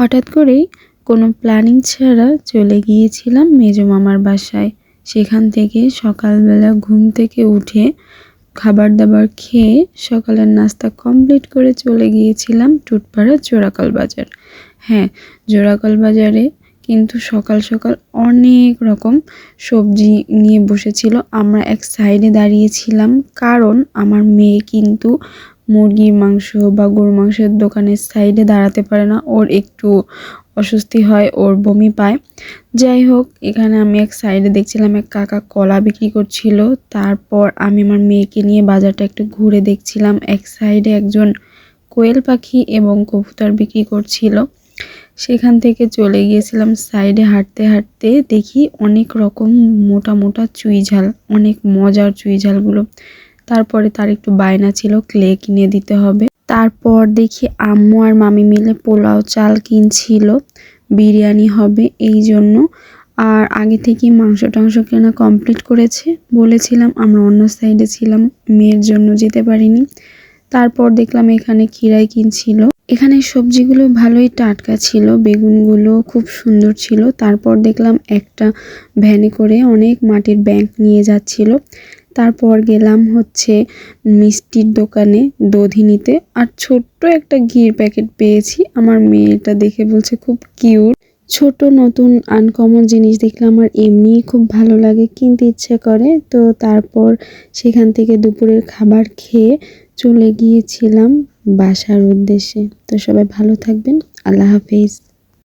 হঠাৎ করেই কোনো প্ল্যানিং ছাড়া চলে গিয়েছিলাম মেজো মামার বাসায়। সেখান থেকে সকালবেলা ঘুম থেকে উঠে খাবার দাবার খেয়ে সকালের নাস্তা কমপ্লিট করে চলে গিয়েছিলাম টুটপাড়া জোড়াকল বাজার। হ্যাঁ, জোড়াকল বাজারে কিন্তু সকাল সকাল অনেক রকম সবজি নিয়ে বসেছিল। আমরা এক সাইডে দাঁড়িয়েছিলাম, কারণ আমার মেয়ে কিন্তু মুরগির মাংস বা গরুর মাংসের দোকানের সাইডে দাঁড়াতে পারে না, ওর একটু অস্বস্তি হয়, ওর বমি পায়। যাই হোক, এখানে আমি এক সাইডে দেখছিলাম এক কাকা কলা বিক্রি করছিল। তারপর আমি আমার মেয়েকে নিয়ে বাজারটা একটু ঘুরে দেখছিলাম। এক সাইডে একজন কোয়েল পাখি এবং কবুতর বিক্রি করছিল। সেখান থেকে চলে গিয়েছিলাম সাইডে হাঁটতে হাঁটতে, দেখি অনেক রকম মোটা মোটা চুই ঝাল, অনেক মজার চুই ঝালগুলো। তারপরে তার একটু বায়না ছিল ক্লে কিনে দিতে হবে। তারপর দেখি আম্মু আর মামি মিলে পোলাও চাল কিনছিল, বিরিয়ানি হবে এই জন্য। আর আগে থেকে মাংস টাংস কেনা কমপ্লিট করেছে। বলেছিলাম, আমরা অন্য সাইডে ছিলাম, মেয়ের জন্য যেতে পারিনি। তারপর দেখলাম এখানে খিরাই কিনছিল। এখানে সবজিগুলো ভালোই টাটকা ছিল, বেগুনগুলো খুব সুন্দর ছিল। তারপর দেখলাম একটা ভ্যানে করে অনেক মাটির ব্যাগ নিয়ে যাচ্ছিল। তারপর গেলাম হচ্ছে মিষ্টির দোকানে দধি নিতে, আর ছোট্ট একটা ঘির প্যাকেট পেয়েছি। আমার মেয়েটা দেখে বলছে খুব কিউট। ছোট নতুন আনকমন জিনিস দেখলে আমার এমনিই খুব ভালো লাগে, কিনতে ইচ্ছে করে। তো তারপর সেখান থেকে দুপুরের খাবার খেয়ে চলে গিয়েছিলাম বাসার উদ্দেশ্যে। তো সবাই ভালো থাকবেন, আল্লাহ হাফেজ।